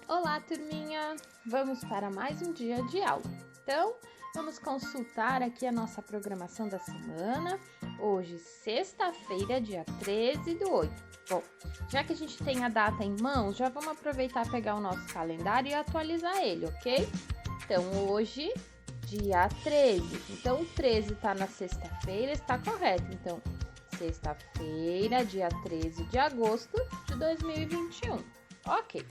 Olá, turminha! Vamos para mais um dia de aula. Então, vamos consultar aqui a nossa programação da semana. Hoje, sexta-feira, dia 13/8. Bom, já que a gente tem a data em mãos, já vamos aproveitar pegar o nosso calendário e atualizar ele, ok? Então, hoje, dia 13. Então, o 13 está na sexta-feira, está correto. Então, sexta-feira, dia 13 de agosto de 2021. Ok.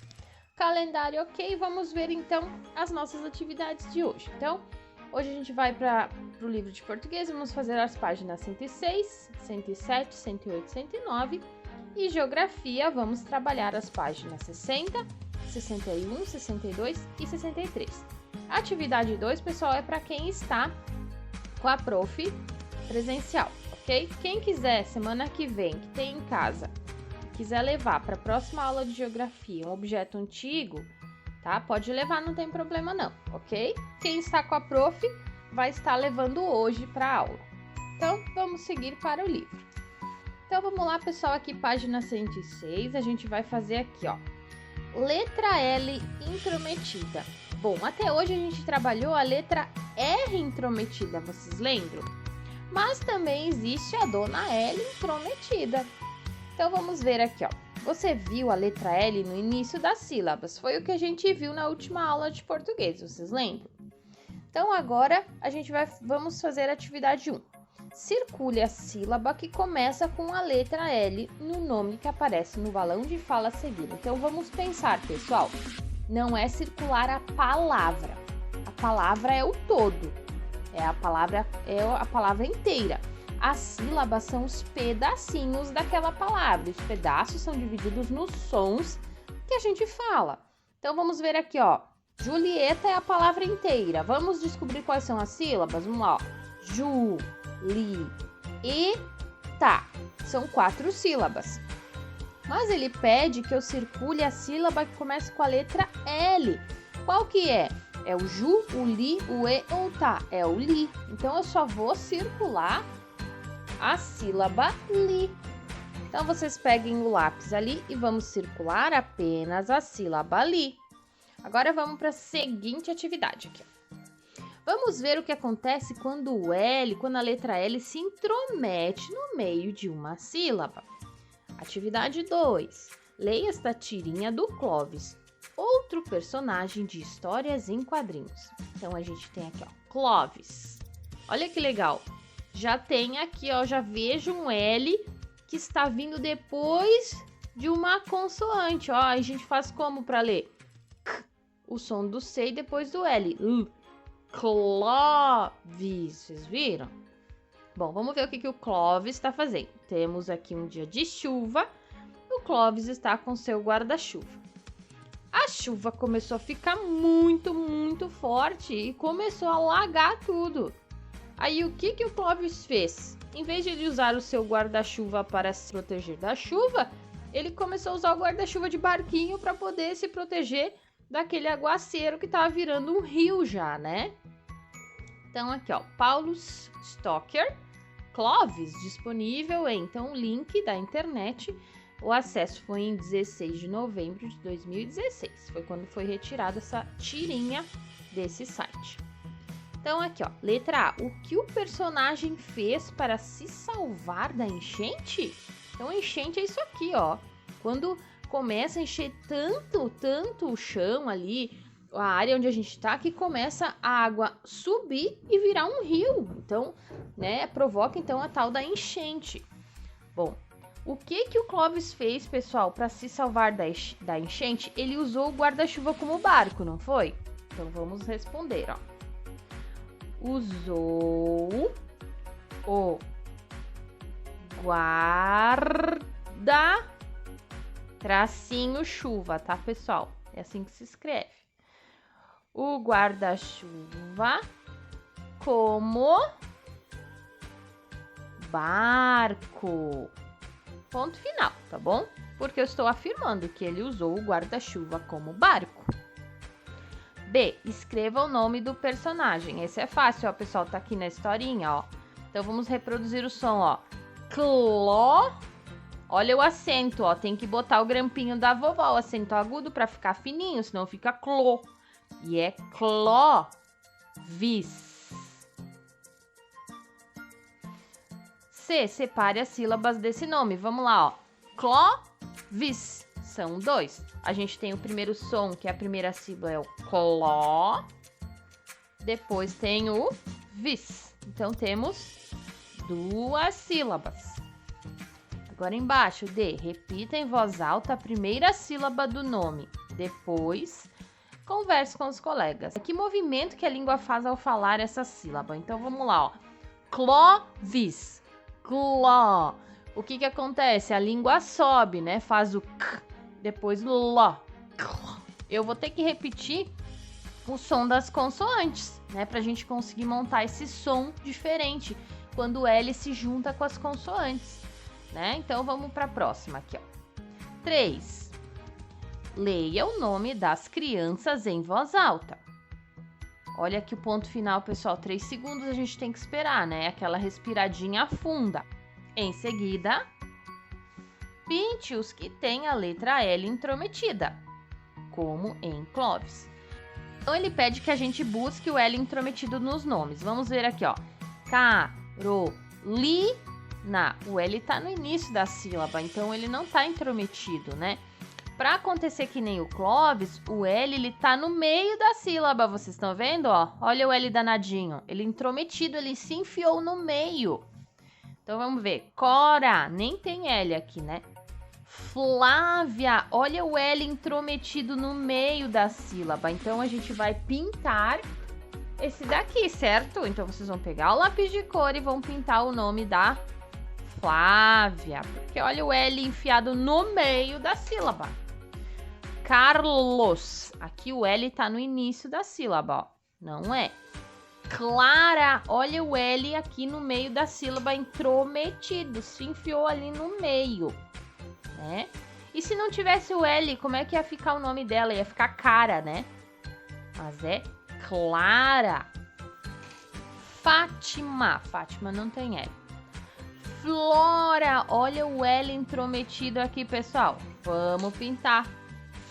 Calendário ok, vamos ver então as nossas atividades de hoje. Então, hoje a gente vai para o livro de português, vamos fazer as páginas 106, 107, 108, 109 e geografia, vamos trabalhar as páginas 60, 61, 62 e 63. A atividade 2, pessoal, é para quem está com a prof presencial, ok? Quem quiser, semana que vem, que tem em casa, quiser levar para a próxima aula de geografia um objeto antigo, tá? Pode levar, não tem problema não, ok? Quem está com a prof vai estar levando hoje para a aula. Então, vamos seguir para o livro. Então, vamos lá, pessoal, aqui página 106, a gente vai fazer aqui, ó. Letra L intrometida. Bom, até hoje a gente trabalhou a letra R intrometida, vocês lembram? Mas também existe a dona L intrometida. Então, vamos ver aqui, ó. Você viu a letra L no início das sílabas. Foi o que a gente viu na última aula de português, vocês lembram? Então, agora, vamos fazer a atividade 1. Circule a sílaba que começa com a letra L no nome que aparece no balão de fala a seguir. Então, vamos pensar, pessoal. Não é circular a palavra. A palavra é o todo. A palavra inteira. As sílabas são os pedacinhos daquela palavra. Os pedaços são divididos nos sons que a gente fala. Então, vamos ver aqui, ó. Julieta é a palavra inteira. Vamos descobrir quais são as sílabas? Vamos lá, ó. Ju, li, e, tá. São 4 sílabas. Mas ele pede que eu circule a sílaba que começa com a letra L. Qual que é? É o ju, o li, o e ou tá? É o li. Então, eu só vou circular a sílaba li. Então, vocês peguem o lápis ali e vamos circular apenas a sílaba li. Agora, vamos para a seguinte atividade aqui. Vamos ver o que acontece quando a letra L se intromete no meio de uma sílaba. Atividade 2. Leia esta tirinha do Clóvis, outro personagem de histórias em quadrinhos. Então, a gente tem aqui, ó, Clóvis. Olha que legal. Já tem aqui, ó, já vejo um L que está vindo depois de uma consoante, ó. A gente faz como para ler? O som do C e depois do L. Clóvis, vocês viram? Bom, vamos ver o que o Clóvis está fazendo. Temos aqui um dia de chuva. O Clóvis está com seu guarda-chuva. A chuva começou a ficar muito, muito forte e começou a alagar tudo. Aí, o que o Clóvis fez? Em vez de ele usar o seu guarda-chuva para se proteger da chuva, ele começou a usar o guarda-chuva de barquinho para poder se proteger daquele aguaceiro que estava virando um rio já, né? Então, aqui, ó, Paulo Stocker, Clóvis, disponível em, então, o link da internet. O acesso foi em 16 de novembro de 2016. Foi quando foi retirada essa tirinha desse site. Então, aqui, ó, letra A. O que o personagem fez para se salvar da enchente? Então, enchente é isso aqui, ó. Quando começa a encher tanto o chão ali, a área onde a gente tá, que começa a água subir e virar um rio. Então, né, provoca, então, a tal da enchente. Bom, o que o Clóvis fez, pessoal, para se salvar da enchente? Ele usou o guarda-chuva como barco, não foi? Então, vamos responder, ó. Usou o guarda tracinho chuva, tá, pessoal? É assim que se escreve. O guarda-chuva como barco. Ponto final, tá bom? Porque eu estou afirmando que ele usou o guarda-chuva como barco. B. Escreva o nome do personagem. Esse é fácil, ó, pessoal. Tá aqui na historinha, ó. Então, vamos reproduzir o som, ó. Olha o acento, ó. Tem que botar o grampinho da vovó, o acento agudo para ficar fininho, senão fica clô. E é Clóvis. C, separe as sílabas desse nome. Vamos lá, ó. Clóvis. São 2. A gente tem o primeiro som, que é a primeira sílaba, é o cló. Depois tem o vis. Então, temos 2 sílabas. Agora embaixo, D. Repita em voz alta a primeira sílaba do nome. Depois, converse com os colegas. Que movimento que a língua faz ao falar essa sílaba? Então, vamos lá, ó. Clóvis. Cló. O que acontece? A língua sobe, né? Faz o k, depois ló. Eu vou ter que repetir o som das consoantes, né? Pra gente conseguir montar esse som diferente quando o L se junta com as consoantes, né? Então, vamos para a próxima aqui, ó. 3. Leia o nome das crianças em voz alta. Olha aqui o ponto final, pessoal. 3 segundos a gente tem que esperar, né? Aquela respiradinha funda. Em seguida, pinte os que têm a letra L intrometida, como em Clóvis. Então, ele pede que a gente busque o L intrometido nos nomes. Vamos ver aqui, ó. Carolina. O L tá no início da sílaba, então ele não tá intrometido, né? Para acontecer que nem o Clóvis, o L ele tá no meio da sílaba, vocês estão vendo, ó? Olha o L danadinho, ele intrometido, ele se enfiou no meio. Então vamos ver, Cora, nem tem L aqui, né? Flávia, olha o L intrometido no meio da sílaba, então a gente vai pintar esse daqui, certo? Então vocês vão pegar o lápis de cor e vão pintar o nome da Flávia, porque olha o L enfiado no meio da sílaba. Carlos, aqui o L tá no início da sílaba, ó, não é. Clara, olha o L aqui no meio da sílaba intrometido, se enfiou ali no meio, né? E se não tivesse o L, como é que ia ficar o nome dela? Ia ficar Cara, né? Mas é Clara. Fátima, Fátima não tem L. Flora, olha o L intrometido aqui, pessoal. Vamos pintar.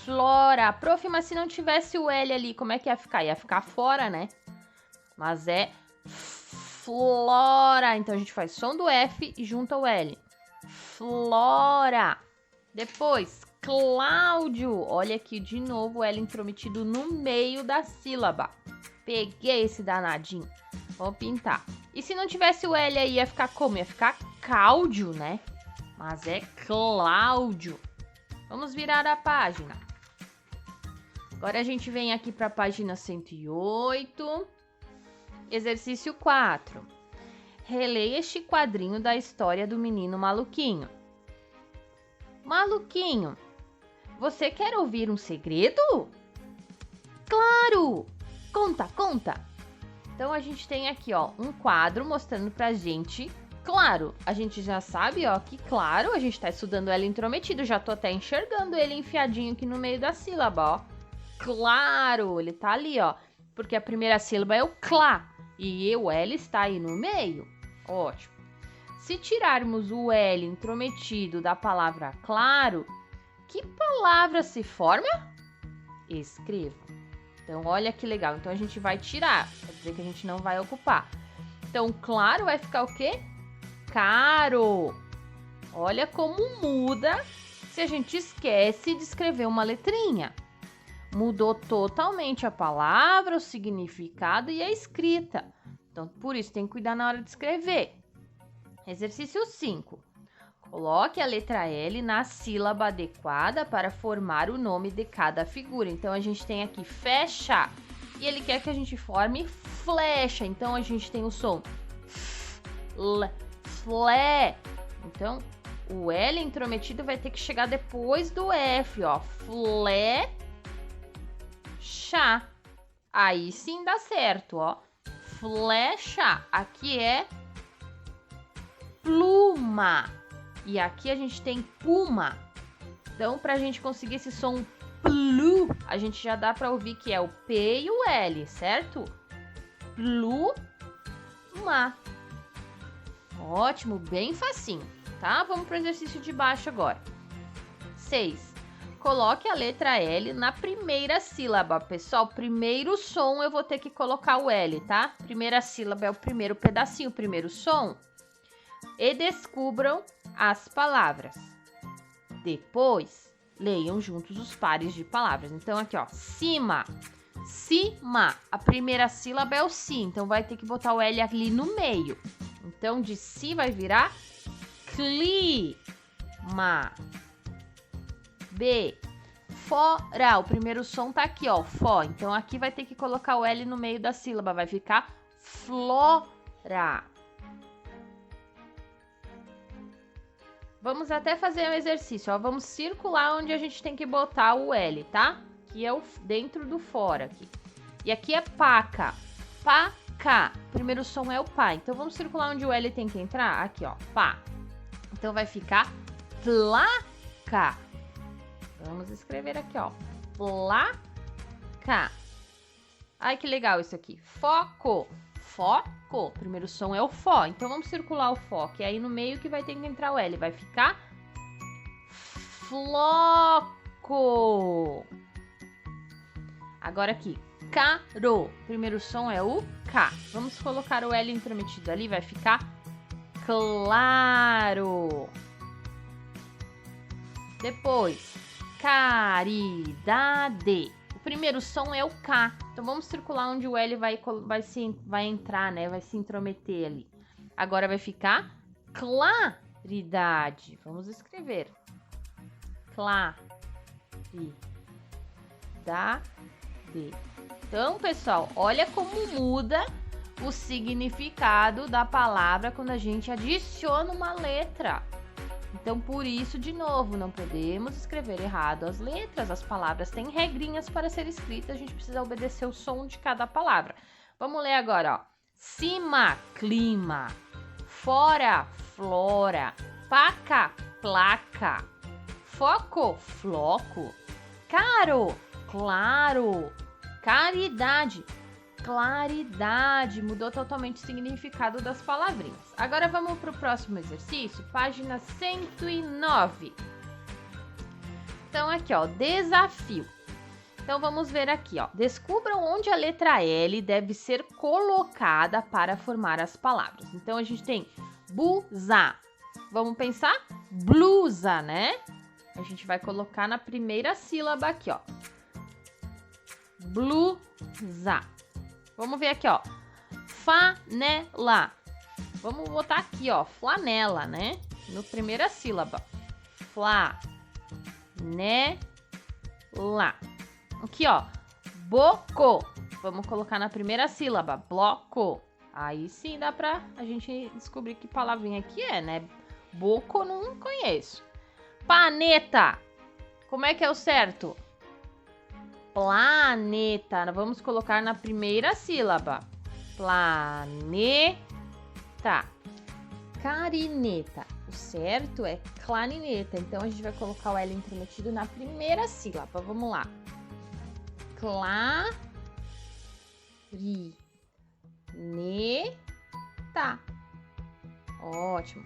Flora. Prof, mas se não tivesse o L ali, como é que ia ficar? Ia ficar fora, né? Mas é Flora. Então, a gente faz som do F e junta o L. Flora. Depois, Cláudio. Olha aqui de novo o L intrometido no meio da sílaba. Peguei esse danadinho. Vamos pintar. E se não tivesse o L aí, ia ficar como? Ia ficar Cáudio, né? Mas é Cláudio. Vamos virar a página. Agora a gente vem aqui para a página 108. Exercício 4. Releia este quadrinho da história do menino Maluquinho. Maluquinho, você quer ouvir um segredo? Claro! Conta, conta! Então, a gente tem aqui, ó, um quadro mostrando pra gente. Claro, a gente já sabe, ó, que claro, a gente tá estudando L intrometido. Já tô até enxergando ele enfiadinho aqui no meio da sílaba, ó. Claro, ele tá ali, ó. Porque a primeira sílaba é o clá. E o L está aí no meio. Ótimo. Se tirarmos o L intrometido da palavra claro, que palavra se forma? Escreva. Então, olha que legal. Então, a gente vai tirar. Quer dizer que a gente não vai ocupar. Então, claro vai ficar o quê? Caro. Olha como muda se a gente esquece de escrever uma letrinha. Mudou totalmente a palavra, o significado e a escrita. Então, por isso, tem que cuidar na hora de escrever. Exercício 5. Coloque a letra L na sílaba adequada para formar o nome de cada figura. Então, a gente tem aqui fecha e ele quer que a gente forme flecha. Então, a gente tem o som flé. Então, o L intrometido vai ter que chegar depois do F, ó. Flecha. Aí sim dá certo, ó. Flecha. Aqui é pluma. E aqui a gente tem puma. Então, para a gente conseguir esse som plu, a gente já dá para ouvir que é o P e o L, certo? Pluma. Ótimo, bem facinho. tá? Vamos para o exercício de baixo agora. 6. Coloque a letra L na primeira sílaba. Pessoal, primeiro som eu vou ter que colocar o L, tá? Primeira sílaba é o primeiro pedacinho, o primeiro som. E descubram as palavras. Depois, leiam juntos os pares de palavras. Então, aqui, ó, cima. Cima. A primeira sílaba é o si, então vai ter que botar o L ali no meio. Então, de si vai virar clima. B. Fora. O primeiro som tá aqui, ó, fó. Então, aqui vai ter que colocar o L no meio da sílaba. Vai ficar flora. Vamos até fazer um exercício, ó. Vamos circular onde a gente tem que botar o L, tá? Que é o dentro do fora aqui. E aqui é paca. Paca. O primeiro som é o pá. Então, vamos circular onde o L tem que entrar. Aqui, ó. Pá. Então, vai ficar placa. Vamos escrever aqui, ó. Placa. Ai, que legal isso aqui. Foco. Foco. O primeiro som é o fó. Então, vamos circular o fó, que é aí no meio que vai ter que entrar o L. Vai ficar floco. Agora aqui. Caro. O primeiro som é o K. Vamos colocar o L intrometido ali. Vai ficar claro. Depois, caridade. O primeiro som é o K. Então, vamos circular onde o L vai entrar, né? Vai se intrometer ali. Agora vai ficar claridade. Vamos escrever. Claridade. Então, pessoal, olha como muda o significado da palavra quando a gente adiciona uma letra. Então, por isso, de novo, não podemos escrever errado as letras. As palavras têm regrinhas para ser escritas. A gente precisa obedecer o som de cada palavra. Vamos ler agora, ó. Cima, clima. Fora, flora. Paca, placa. Foco, floco. Caro, claro. Caridade, claridade. Mudou totalmente o significado das palavrinhas. Agora vamos para o próximo exercício, página 109. Então, aqui, ó, desafio. Então, vamos ver aqui, ó. Descubram onde a letra L deve ser colocada para formar as palavras. Então, a gente tem blusa. Vamos pensar? Blusa, né? A gente vai colocar na primeira sílaba aqui, ó. Blusa. Vamos ver aqui, ó. Flanela. Vamos botar aqui, ó. Flanela, né? No primeira sílaba. Flanela. Aqui, ó. Boco. Vamos colocar na primeira sílaba. Bloco. Aí sim dá pra a gente descobrir que palavrinha que é, né? Boco não conheço. Planeta. Como é que é o certo? Planeta. Vamos colocar na primeira sílaba. Planeta. Carineta. O certo é clarineta. Então, a gente vai colocar o L intrometido na primeira sílaba. Vamos lá. Clarineta. Ótimo.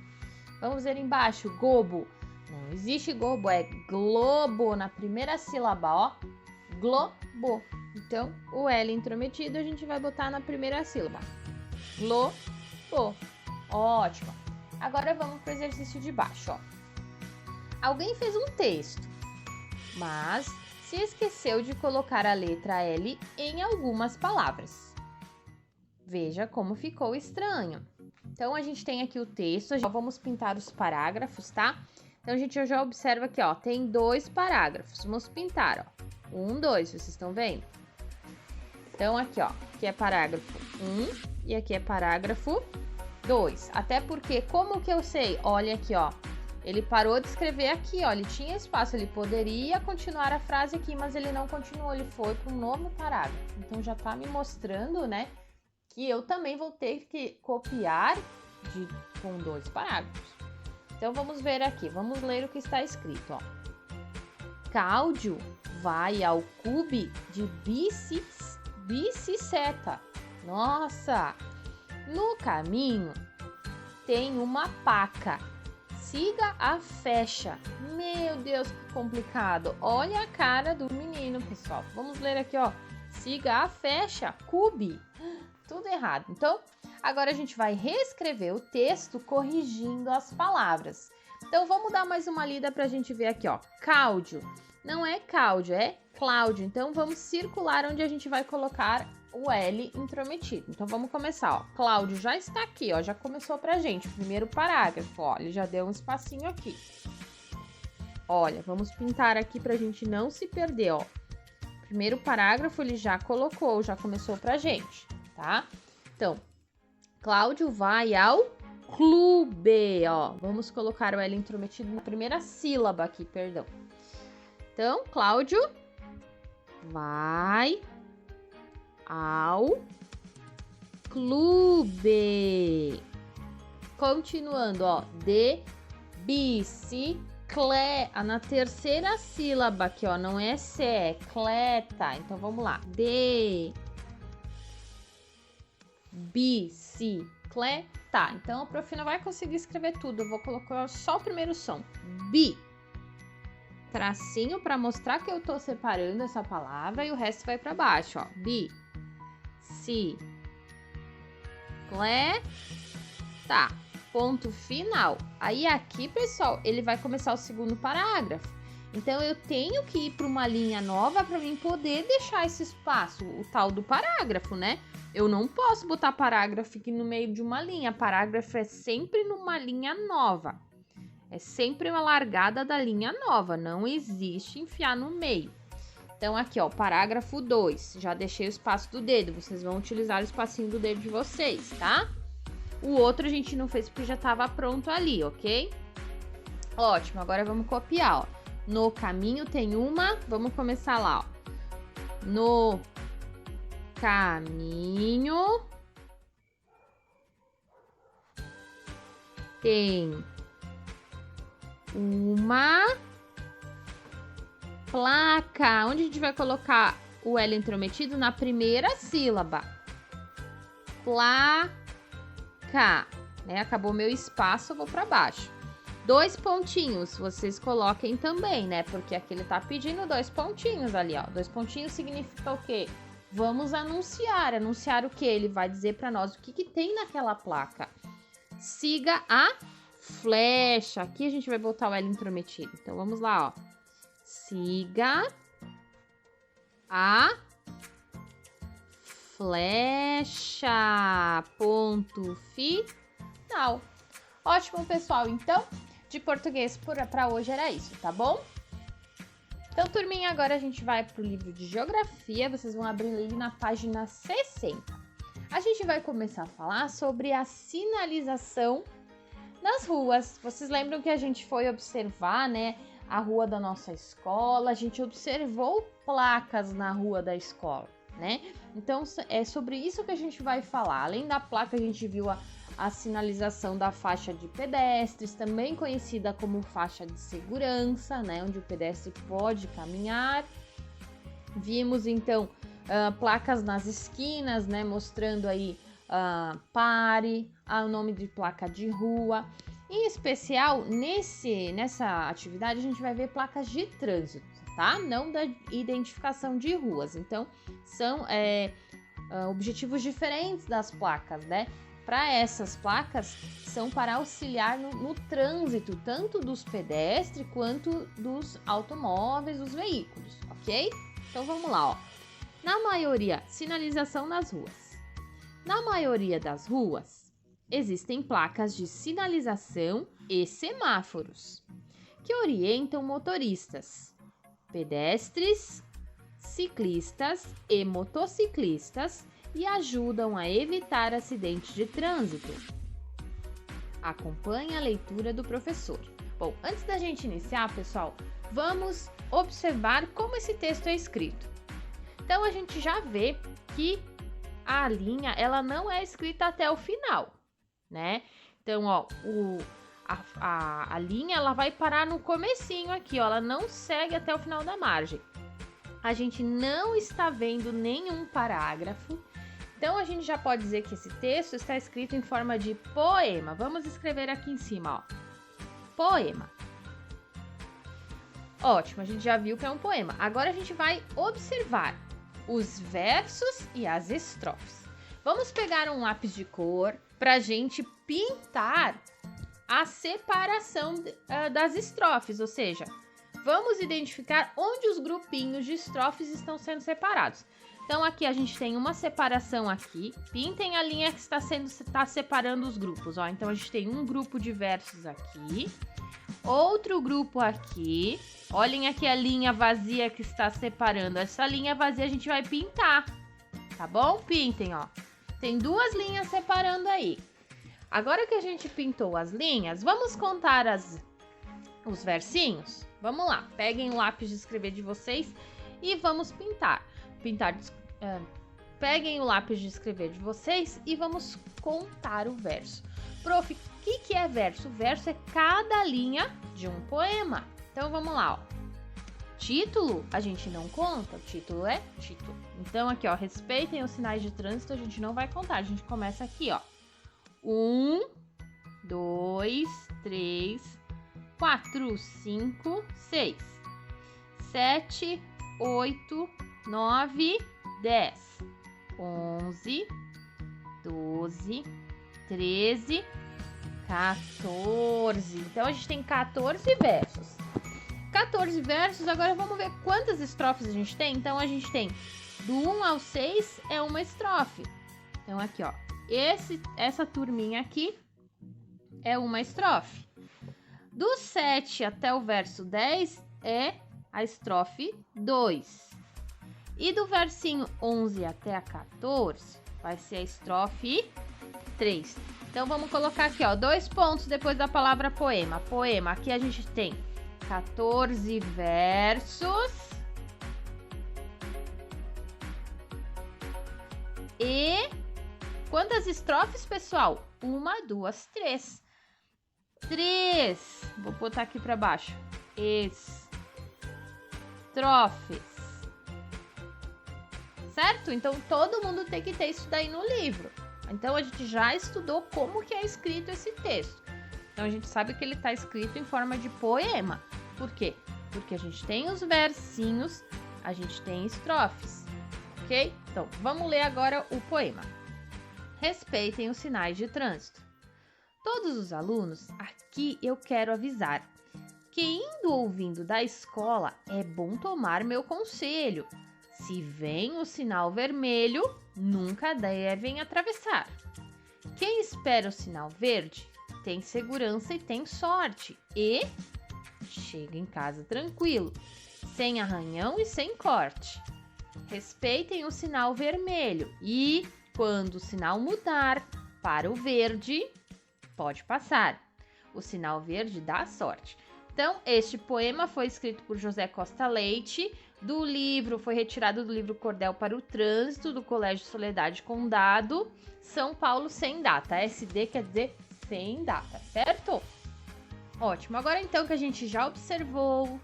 Vamos ver embaixo. Gobo. Não existe gobo, é globo na primeira sílaba, ó. Globo. Então, o L intrometido a gente vai botar na primeira sílaba. Globo. Ótimo. Agora vamos para o exercício de baixo, ó. Alguém fez um texto, mas se esqueceu de colocar a letra L em algumas palavras. Veja como ficou estranho. Então, a gente tem aqui o texto. Vamos pintar os parágrafos, tá? Então, a gente já observa aqui, ó. Tem 2 parágrafos. Vamos pintar, ó. 1, 2, vocês estão vendo? Então, aqui, ó, aqui é parágrafo 1 e aqui é parágrafo 2. Até porque, como que eu sei? Olha aqui, ó, ele parou de escrever aqui, ó, ele tinha espaço, ele poderia continuar a frase aqui, mas ele não continuou, ele foi para um novo parágrafo. Então, já tá me mostrando, né, que eu também vou ter que copiar com 2 parágrafos. Então, vamos ver aqui, vamos ler o que está escrito, ó. Cláudio vai ao clube de bicicleta. Nossa! No caminho tem uma paca. siga a fecha. Meu Deus, que complicado. Olha a cara do menino, pessoal. Vamos ler aqui, ó. Siga a fecha, cube. Tudo errado. Então, agora a gente vai reescrever o texto corrigindo as palavras. Então, vamos dar mais uma lida para a gente ver aqui, ó. Cláudio. Não é Cláudio, é Cláudio. Então, vamos circular onde a gente vai colocar o L intrometido. Então, vamos começar, ó. Cláudio já está aqui, ó. Já começou pra gente. Primeiro parágrafo, ó. Ele já deu um espacinho aqui. Olha, vamos pintar aqui pra gente não se perder, ó. Primeiro parágrafo ele já colocou, já começou pra gente, tá? Então, Cláudio vai ao clube, ó. Vamos colocar o L intrometido na primeira sílaba aqui, perdão. Então, Cláudio vai ao clube. Continuando, ó, de bicicleta. Na terceira sílaba aqui, ó, não é C, é cleta. Então, vamos lá. De bicicleta. Então, a prof não vai conseguir escrever tudo. Eu vou colocar só o primeiro som. Bi. Tracinho para mostrar que eu tô separando essa palavra e o resto vai para baixo, ó. Bi. Si. Tá. Ponto final. Aí aqui, pessoal, ele vai começar o segundo parágrafo. Então, eu tenho que ir para uma linha nova para mim poder deixar esse espaço, o tal do parágrafo, né? Eu não posso botar parágrafo aqui no meio de uma linha. Parágrafo é sempre numa linha nova. É sempre uma largada da linha nova. Não existe enfiar no meio. Então, aqui, ó, parágrafo 2. Já deixei o espaço do dedo. Vocês vão utilizar o espacinho do dedo de vocês, tá? O outro a gente não fez porque já estava pronto ali, ok? Ótimo, agora vamos copiar, ó. No caminho tem uma... Vamos começar lá, ó. No caminho tem uma placa. Onde a gente vai colocar o L intrometido? Na primeira sílaba. Placa. Né? Acabou meu espaço, eu vou para baixo. 2 pontinhos, vocês coloquem também, né? Porque aqui ele tá pedindo 2 pontinhos ali, ó. 2 pontinhos significa o quê? Vamos anunciar. Anunciar o quê? Ele vai dizer para nós o que tem naquela placa. Siga a flecha. Aqui a gente vai botar o L intrometido. Então, vamos lá, ó. Siga a flecha. Ponto final. Ótimo, pessoal. Então, de português para hoje era isso, tá bom? Então, turminha, agora a gente vai pro livro de geografia. Vocês vão abrir ali na página 60. A gente vai começar a falar sobre a sinalização nas ruas. Vocês lembram que a gente foi observar, né, a rua da nossa escola? A gente observou placas na rua da escola, né? Então, é sobre isso que a gente vai falar. Além da placa, a gente viu a sinalização da faixa de pedestres, também conhecida como faixa de segurança, né, onde o pedestre pode caminhar. Vimos, então, placas nas esquinas, né, mostrando aí pare, o nome de placa de rua. Em especial, nessa atividade, a gente vai ver placas de trânsito, tá? Não da identificação de ruas. Então, são objetivos diferentes das placas, né? Para essas placas, são para auxiliar no trânsito, tanto dos pedestres quanto dos automóveis, dos veículos, ok? Então, vamos lá, ó. Na maioria, sinalização nas ruas. Na maioria das ruas, existem placas de sinalização e semáforos, que orientam motoristas, pedestres, ciclistas e motociclistas e ajudam a evitar acidentes de trânsito. Acompanhe a leitura do professor. Bom, antes da gente iniciar, pessoal, vamos observar como esse texto é escrito. Então, a gente já vê que a linha, ela não é escrita até o final, né? Então, ó, a linha, ela vai parar no comecinho aqui, ó, ela não segue até o final da margem. A gente não está vendo nenhum parágrafo. Então, a gente já pode dizer que esse texto está escrito em forma de poema. Vamos escrever aqui em cima, ó. poema. Ótimo, a gente já viu que é um poema. Agora a gente vai observar os versos e as estrofes. Vamos pegar um lápis de cor para a gente pintar a separação das estrofes, ou seja, vamos identificar onde os grupinhos de estrofes estão sendo separados. Então aqui a gente tem uma separação aqui, pintem a linha que está separando os grupos, ó. Então a gente tem um grupo de versos aqui, outro grupo aqui. Olhem aqui a linha vazia que está separando. Essa linha vazia a gente vai pintar, tá bom? Pintem, ó. Tem duas linhas separando aí. Agora que a gente pintou as linhas, vamos contar os versinhos? Vamos lá, peguem o lápis de escrever de vocês e vamos pintar. Peguem o lápis de escrever de vocês e vamos contar o verso. Prof, o que é verso? Verso é cada linha de um poema. Então vamos lá, ó. Título a gente não conta, o título é título. Então aqui, ó, respeitem os sinais de trânsito, a gente não vai contar. A gente começa aqui, ó. 1, 2, 3, 4, 5, 6, 7, 8, 9, 10, 11, 12, 13, 14. Então a gente tem 14 versos. 14 versos, agora vamos ver quantas estrofes a gente tem. Então a gente tem do 1 ao 6 é uma estrofe. Então aqui, ó, essa turminha aqui é uma estrofe. Do 7 até o verso 10 é a estrofe 2. E do versinho 11 até a 14 vai ser a estrofe 3. Então vamos colocar aqui, ó, 2 pontos depois da palavra poema. Poema, aqui a gente tem 14 versos e quantas estrofes, pessoal? 1, 2, 3. 3. Vou botar aqui para baixo. Estrofes. Certo? Então todo mundo tem que ter isso daí no livro. Então a gente já estudou como que é escrito esse texto. Então a gente sabe que ele está escrito em forma de poema. Por quê? Porque a gente tem os versinhos, a gente tem estrofes, ok? Então, vamos ler agora o poema. Respeitem os sinais de trânsito. Todos os alunos, aqui eu quero avisar que indo ou vindo da escola é bom tomar meu conselho. Se vem o sinal vermelho, nunca devem atravessar. Quem espera o sinal verde tem segurança e tem sorte e chega em casa tranquilo, sem arranhão e sem corte. Respeitem o sinal vermelho e, quando o sinal mudar para o verde, pode passar. O sinal verde dá sorte. Então, este poema foi escrito por José Costa Leite, foi retirado do livro Cordel para o Trânsito, do Colégio Soledade Condado, São Paulo, sem data. SD quer dizer sem data, certo? Ótimo, agora então que a gente já observou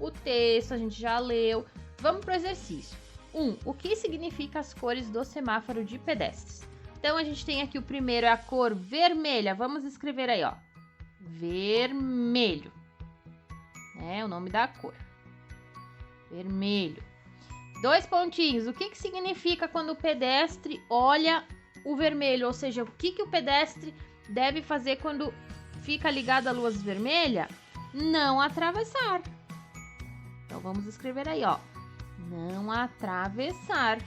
o texto, a gente já leu, vamos para o exercício. 1. O que significa as cores do semáforo de pedestres? Então a gente tem aqui o primeiro, é a cor vermelha, vamos escrever aí, ó, vermelho, é o nome da cor, vermelho. 2 pontinhos, o que significa quando o pedestre olha o vermelho, ou seja, o que o pedestre deve fazer quando fica ligado à luz vermelha? Não atravessar. Então, vamos escrever aí, ó. Não atravessar.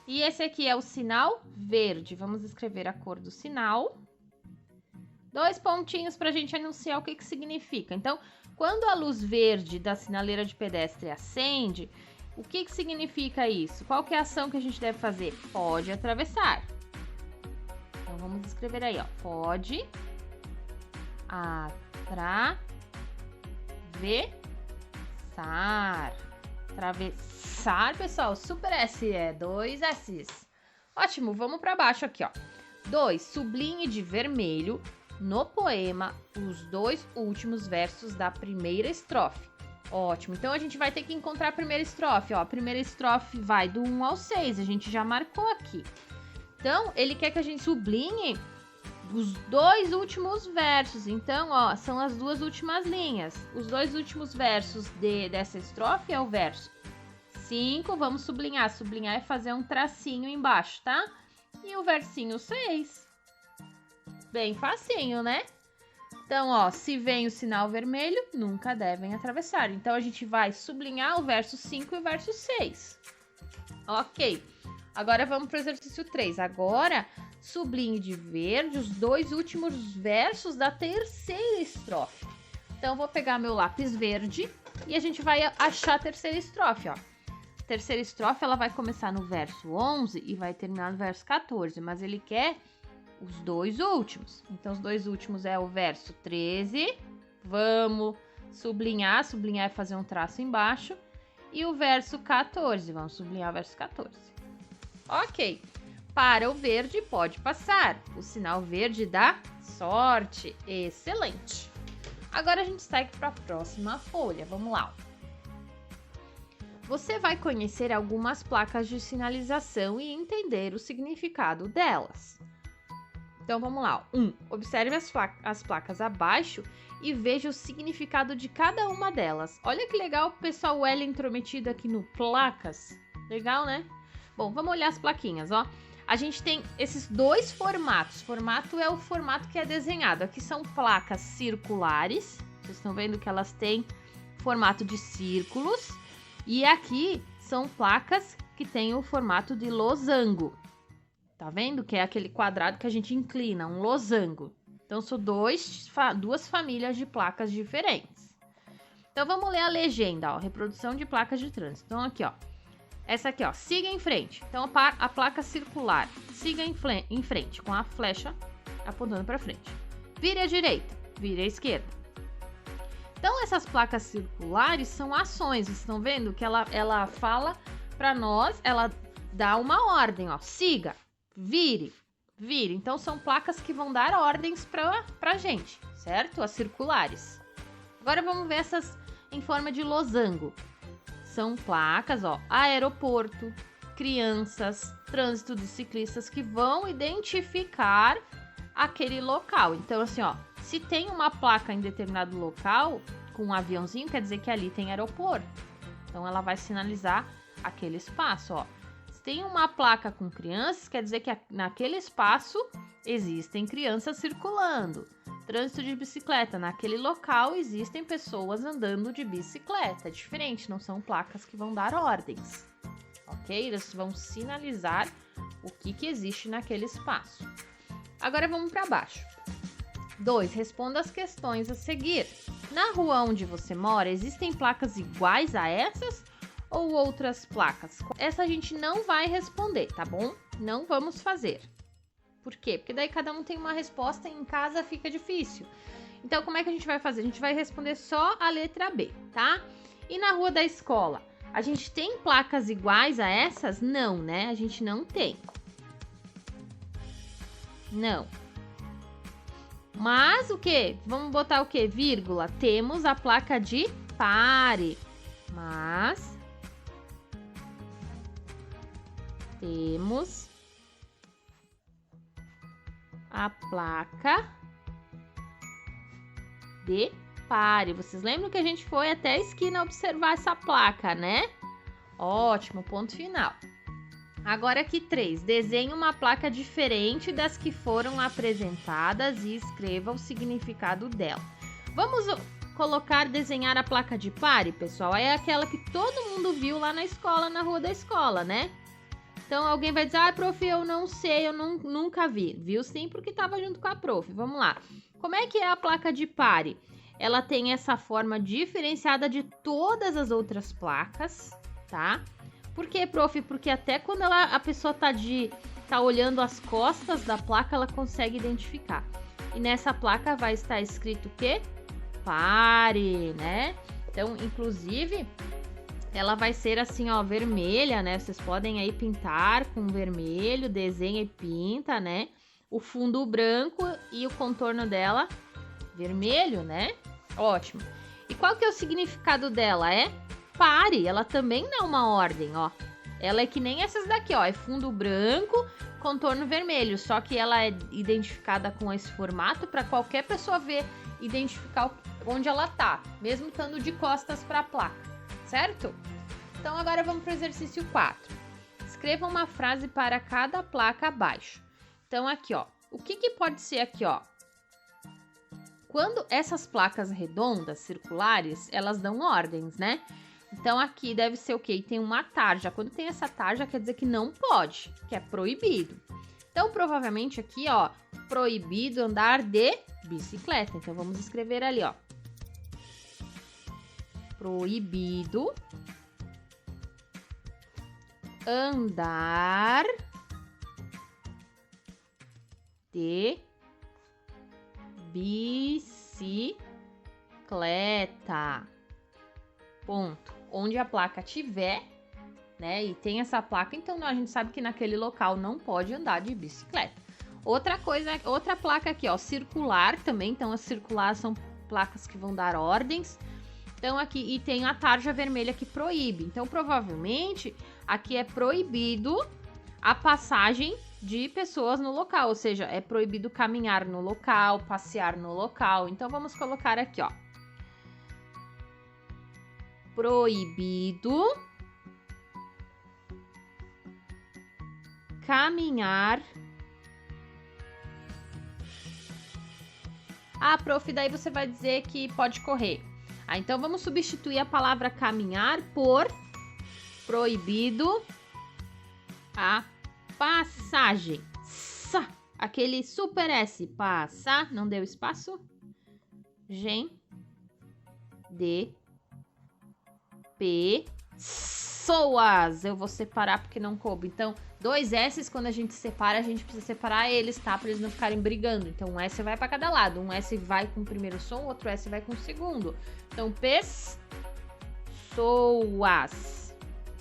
E esse aqui é o sinal verde. Vamos escrever a cor do sinal. 2 pontinhos para a gente anunciar o que significa. Então, quando a luz verde da sinaleira de pedestre acende, o que significa isso? Qual que é a ação que a gente deve fazer? Pode atravessar. Então, vamos escrever aí, ó. Pode atravessar. Atravessar, pessoal. Super S, 2 S's. Ótimo, vamos para baixo aqui, ó. 2. Sublinhe de vermelho no poema os 2 últimos versos da primeira estrofe. Ótimo, então a gente vai ter que encontrar a primeira estrofe, ó. A primeira estrofe vai do 1 ao 6, a gente já marcou aqui. Então, ele quer que a gente sublinhe os 2 últimos versos. Então, ó, são as 2 últimas linhas. Os 2 últimos versos dessa estrofe é o verso 5, vamos sublinhar. Sublinhar é fazer um tracinho embaixo, tá? E o versinho 6. Bem facinho, né? Então, ó, se vem o sinal vermelho, nunca devem atravessar. Então, a gente vai sublinhar o verso 5 e o verso 6. Ok. Agora, vamos para o exercício 3. Agora, sublinhe de verde os 2 últimos versos da terceira estrofe. Então, eu vou pegar meu lápis verde e a gente vai achar a terceira estrofe, ó. A terceira estrofe, ela vai começar no verso 11 e vai terminar no verso 14, mas ele quer os 2 últimos. Então, os 2 últimos é o verso 13. Vamos sublinhar. Sublinhar é fazer um traço embaixo. E o verso 14. Vamos sublinhar o verso 14. Ok. Para o verde, pode passar. O sinal verde dá sorte. Excelente. Agora, a gente segue para a próxima folha. Vamos lá. Você vai conhecer algumas placas de sinalização e entender o significado delas. Então, vamos lá. 1. Observe as placas abaixo e veja o significado de cada uma delas. Olha que legal o pessoal L intrometido aqui no placas. Legal, né? Bom, vamos olhar as plaquinhas, ó. A gente tem esses 2 formatos. Formato é o formato que é desenhado. Aqui são placas circulares. Vocês estão vendo que elas têm formato de círculos. E aqui são placas que têm o formato de losango. Tá vendo? Que é aquele quadrado que a gente inclina, um losango. Então, são 2 famílias de placas diferentes. Então, vamos ler a legenda, ó. Reprodução de placas de trânsito. Então, aqui, ó. Essa aqui, ó. Siga em frente. Então, a placa circular. Siga em frente, com a flecha apontando para frente. Vire à direita. Vire à esquerda. Então, essas placas circulares são ações. Vocês estão vendo que ela fala para nós, ela dá uma ordem, ó. Siga. Vire. Então, são placas que vão dar ordens pra gente, certo? As circulares. Agora, vamos ver essas em forma de losango. São placas, ó, aeroporto, crianças, trânsito de ciclistas que vão identificar aquele local. Então, assim, ó, se tem uma placa em determinado local com um aviãozinho, quer dizer que ali tem aeroporto. Então, ela vai sinalizar aquele espaço, ó. Tem uma placa com crianças, quer dizer que naquele espaço existem crianças circulando. Trânsito de bicicleta, naquele local existem pessoas andando de bicicleta. É diferente, não são placas que vão dar ordens, ok? Eles vão sinalizar o que existe naquele espaço. Agora vamos para baixo. 2. Responda as questões a seguir. Na rua onde você mora, existem placas iguais a essas? Ou outras placas? Essa a gente não vai responder, tá bom? Não vamos fazer. Por quê? Porque daí cada um tem uma resposta e em casa fica difícil. Então, como é que a gente vai fazer? A gente vai responder só a letra B, tá? E na rua da escola, a gente tem placas iguais a essas? Não, né? A gente não tem. Não. Mas o quê? Vamos botar o quê? Vírgula. Temos a placa de pare. Mas temos a placa de pare. Vocês lembram que a gente foi até a esquina observar essa placa, né? Ótimo, ponto final. Agora aqui 3. Desenhe uma placa diferente das que foram apresentadas e escreva o significado dela. Vamos desenhar a placa de pare, pessoal? É aquela que todo mundo viu lá na escola, na rua da escola, né? Então, alguém vai dizer, prof, eu não sei, eu nunca vi. Viu sim, porque estava junto com a prof. Vamos lá. Como é que é a placa de pare? Ela tem essa forma diferenciada de todas as outras placas, tá? Por quê, prof? Porque até quando a pessoa tá olhando as costas da placa, ela consegue identificar. E nessa placa vai estar escrito o quê? Pare, né? Então, inclusive, ela vai ser assim, ó, vermelha, né? Vocês podem aí pintar com vermelho, desenha e pinta, né? O fundo branco e o contorno dela vermelho, né? Ótimo. E qual que é o significado dela? É pare. Ela também dá uma ordem, ó. Ela é que nem essas daqui, ó. É fundo branco contorno vermelho, só que ela é identificada com esse formato para qualquer pessoa ver, identificar onde ela tá, mesmo estando de costas para a placa, certo? Então agora vamos para o exercício 4. Escreva uma frase para cada placa abaixo. Então aqui, ó, o que pode ser aqui, ó? Quando essas placas redondas, circulares, elas dão ordens, né? Então aqui deve ser o quê? Tem uma tarja. Quando tem essa tarja, quer dizer que não pode, que é proibido. Então provavelmente aqui, ó, proibido andar de bicicleta. Então vamos escrever ali, ó. Proibido andar de bicicleta. Ponto. Onde a placa tiver, né? E tem essa placa, então a gente sabe que naquele local não pode andar de bicicleta. Outra coisa, outra placa aqui, ó, circular também. Então as circulares são placas que vão dar ordens. Então aqui, e tem a tarja vermelha que proíbe. Então provavelmente aqui é proibido a passagem de pessoas no local, ou seja, é proibido caminhar no local, passear no local. Então vamos colocar aqui, ó. Proibido caminhar. Ah, prof, daí você vai dizer que pode correr. Ah, então vamos substituir a palavra caminhar por proibido a passagem. Aquele super S. Passar. Não deu espaço? De pessoas. Eu vou separar porque não coube. Então, 2 S's, quando a gente separa, a gente precisa separar eles, tá? Para eles não ficarem brigando. Então, um S vai para cada lado. Um S vai com o primeiro som, outro S vai com o segundo. Então, pessoas.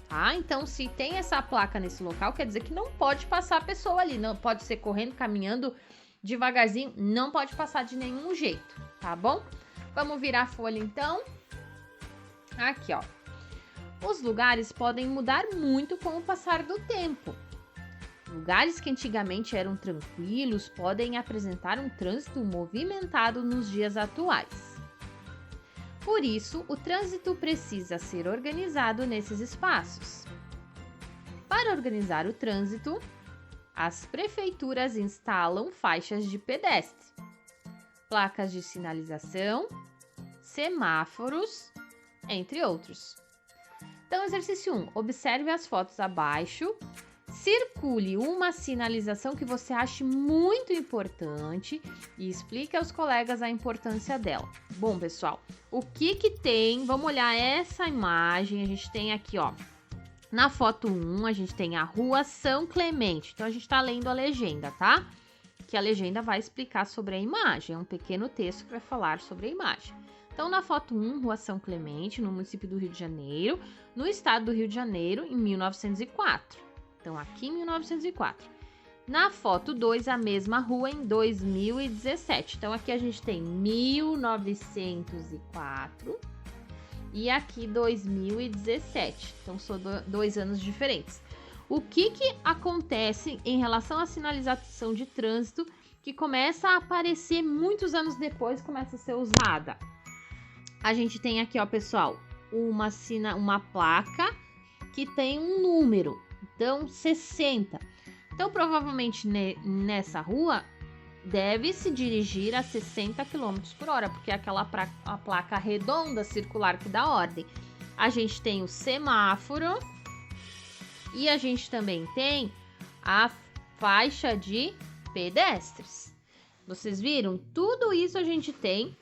Tá? Então, se tem essa placa nesse local, quer dizer que não pode passar a pessoa ali. Não pode ser correndo, caminhando devagarzinho. Não pode passar de nenhum jeito, tá bom? Vamos virar a folha, então. Aqui, ó. Os lugares podem mudar muito com o passar do tempo. Lugares que antigamente eram tranquilos podem apresentar um trânsito movimentado nos dias atuais. Por isso, o trânsito precisa ser organizado nesses espaços. Para organizar o trânsito, as prefeituras instalam faixas de pedestre, placas de sinalização, semáforos, entre outros. Então, exercício 1. Observe as fotos abaixo. Circule uma sinalização que você ache muito importante e explique aos colegas a importância dela. Bom, pessoal, o que tem? Vamos olhar essa imagem. A gente tem aqui, ó, na foto 1, a gente tem a Rua São Clemente. Então, a gente tá lendo a legenda, tá? Que a legenda vai explicar sobre a imagem. É um pequeno texto que vai falar sobre a imagem. Então, na foto 1, Rua São Clemente, no município do Rio de Janeiro, no estado do Rio de Janeiro, em 1904. Então, aqui em 1904. Na foto 2, a mesma rua em 2017. Então, aqui a gente tem 1904 e aqui 2017. Então, são 2 anos diferentes. O que acontece em relação à sinalização de trânsito que começa a aparecer muitos anos depois, começa a ser usada? A gente tem aqui, ó, pessoal, uma placa que tem um número. Então, 60. Então, provavelmente nessa rua deve se dirigir a 60 km por hora, porque é aquela a placa redonda circular que dá ordem. A gente tem o semáforo e a gente também tem a faixa de pedestres. Vocês viram? Tudo isso a gente tem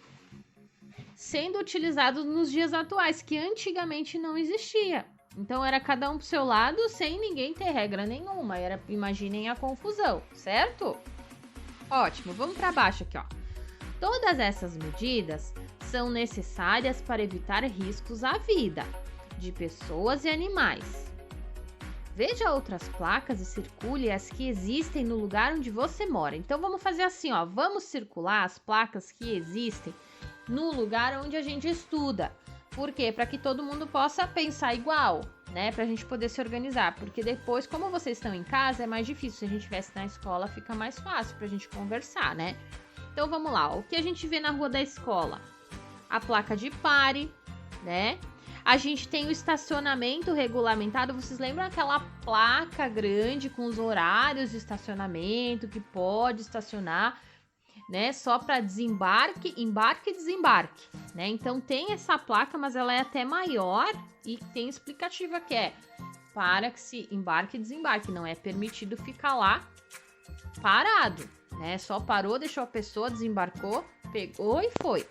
sendo utilizado nos dias atuais, que antigamente não existia. Então, era cada um pro seu lado, sem ninguém ter regra nenhuma. Imaginem a confusão, certo? Ótimo, vamos para baixo aqui, ó. Todas essas medidas são necessárias para evitar riscos à vida de pessoas e animais. Veja outras placas e circule as que existem no lugar onde você mora. Então, vamos fazer assim, ó. Vamos circular as placas que existem no lugar onde a gente estuda. Por quê? Para que todo mundo possa pensar igual, né? Pra gente poder se organizar. Porque depois, como vocês estão em casa, é mais difícil. Se a gente estivesse na escola, fica mais fácil pra gente conversar, né? Então, vamos lá. O que a gente vê na rua da escola? A placa de pare, né? A gente tem o estacionamento regulamentado. Vocês lembram aquela placa grande com os horários de estacionamento, que pode estacionar, né? Só para desembarque, embarque e desembarque, né? Então tem essa placa, mas ela é até maior e tem explicativa que é para que se embarque e desembarque. Não é permitido ficar lá parado, né? Só parou, deixou a pessoa, desembarcou, pegou e foi.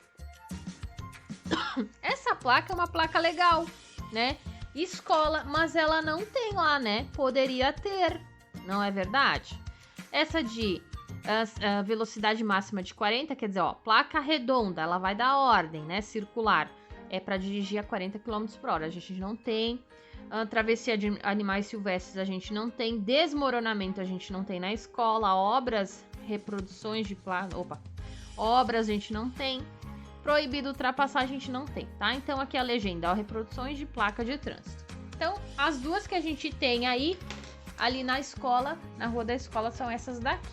Essa placa é uma placa legal, né? Escola, mas ela não tem lá, né? Poderia ter, não é verdade? Essa de velocidade máxima de 40, quer dizer, ó, placa redonda, ela vai dar ordem, né? Circular, é para dirigir a 40 km por hora. A gente não tem. Travessia de animais silvestres a gente não tem. Desmoronamento a gente não tem na escola. Obras, reproduções de placa. Obras a gente não tem. Proibido ultrapassar a gente não tem, tá? Então aqui a legenda, ó, reproduções de placa de trânsito. Então, as duas que a gente tem aí, ali na escola, na rua da escola, são essas daqui.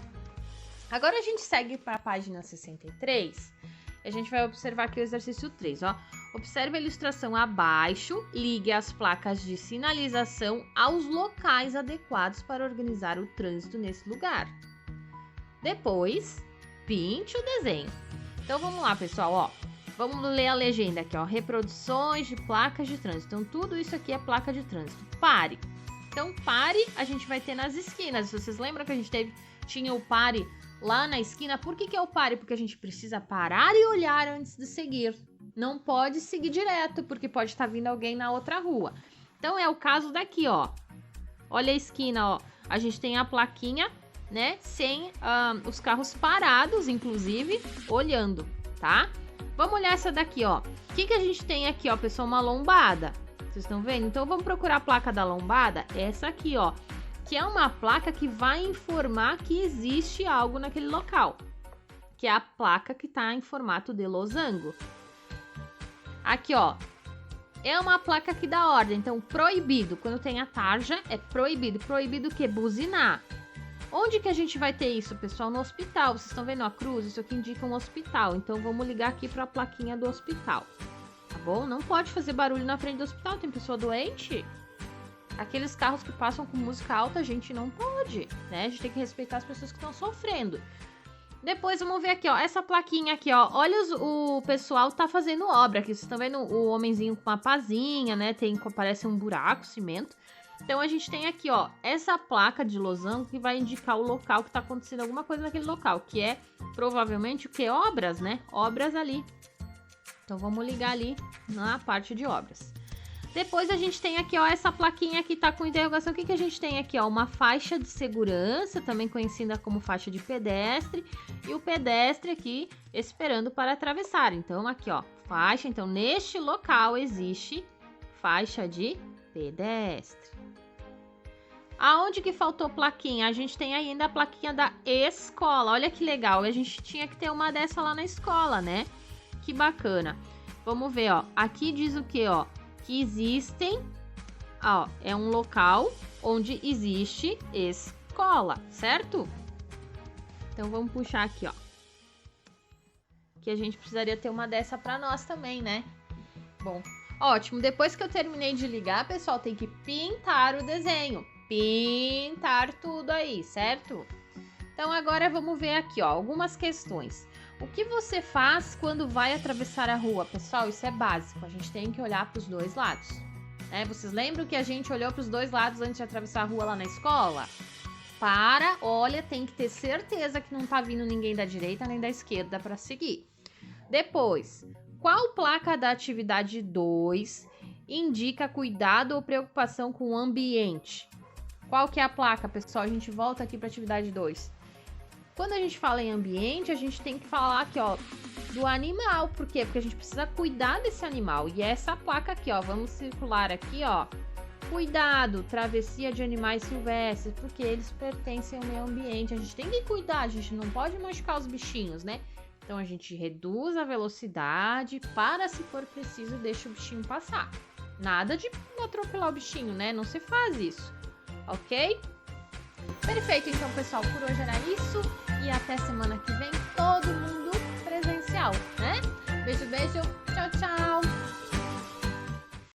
Agora a gente segue para a página 63, a gente vai observar aqui o exercício 3, ó. Observe a ilustração abaixo, ligue as placas de sinalização aos locais adequados para organizar o trânsito nesse lugar. Depois, pinte o desenho. Então vamos lá, pessoal, ó. Vamos ler a legenda aqui, ó. Reproduções de placas de trânsito. Então tudo isso aqui é placa de trânsito. Pare. Então pare a gente vai ter nas esquinas. Vocês lembram que a gente tinha o pare lá na esquina? Por que é o pare? Porque a gente precisa parar e olhar antes de seguir. Não pode seguir direto, porque pode estar vindo alguém na outra rua. Então é o caso daqui, ó. Olha a esquina, ó. A gente tem a plaquinha, né? Sem os carros parados, inclusive, olhando, tá? Vamos olhar essa daqui, ó. O que a gente tem aqui, ó, pessoal? Uma lombada. Vocês estão vendo? Então vamos procurar a placa da lombada. Essa aqui, ó. Que é uma placa que vai informar que existe algo naquele local. Que é a placa que tá em formato de losango. Aqui, ó. É uma placa que dá ordem. Então, proibido. Quando tem a tarja, é proibido. Proibido o quê? Buzinar. Onde que a gente vai ter isso, pessoal? No hospital. Vocês estão vendo a cruz? Isso aqui indica um hospital. Então, vamos ligar aqui para a plaquinha do hospital. Tá bom? Não pode fazer barulho na frente do hospital. Tem pessoa doente. Aqueles carros que passam com música alta, a gente não pode, né? A gente tem que respeitar as pessoas que estão sofrendo. Depois, vamos ver aqui, ó. Essa plaquinha aqui, ó. Olha, o pessoal tá fazendo obra aqui. Vocês estão vendo o homenzinho com uma pazinha, né? Parece um buraco, cimento. Então, a gente tem aqui, ó, essa placa de losango que vai indicar o local que tá acontecendo alguma coisa naquele local, que é provavelmente o que? Obras, né? Obras ali. Então, vamos ligar ali na parte de obras. Depois, a gente tem aqui, ó, essa plaquinha que tá com interrogação. O que a gente tem aqui, ó? Uma faixa de segurança, também conhecida como faixa de pedestre. E o pedestre aqui esperando para atravessar. Então, aqui, ó, faixa. Então, neste local existe faixa de pedestre. Aonde que faltou plaquinha? A gente tem ainda a plaquinha da escola. Olha que legal. A gente tinha que ter uma dessa lá na escola, né? Que bacana. Vamos ver, ó. Aqui diz o que, ó? Que existem... Ó, é um local onde existe escola, certo? Então, vamos puxar aqui, ó. Que a gente precisaria ter uma dessa pra nós também, né? Bom, ótimo. Depois que eu terminei de ligar, pessoal, tem que pintar o desenho. Pintar tudo aí, certo? Então, agora vamos ver aqui, ó, algumas questões. O que você faz quando vai atravessar a rua? Pessoal, isso é básico. A gente tem que olhar para os dois lados, né? Vocês lembram que a gente olhou para os dois lados antes de atravessar a rua lá na escola? Para, olha, tem que ter certeza que não tá vindo ninguém da direita nem da esquerda para seguir. Depois, qual placa da atividade 2 indica cuidado ou preocupação com o ambiente? Qual que é a placa, pessoal? A gente volta aqui para a atividade 2. Quando a gente fala em ambiente, a gente tem que falar aqui, ó, do animal. Por quê? Porque a gente precisa cuidar desse animal. E essa placa aqui, ó, vamos circular aqui, ó. Cuidado, travessia de animais silvestres, porque eles pertencem ao meio ambiente. A gente tem que cuidar, a gente não pode machucar os bichinhos, né? Então, a gente reduz a velocidade, para se for preciso, deixa o bichinho passar. Nada de atropelar o bichinho, né? Não se faz isso, ok? Perfeito, então, pessoal, por hoje era isso. E até semana que vem, todo mundo presencial, né? Beijo, beijo. Tchau, tchau.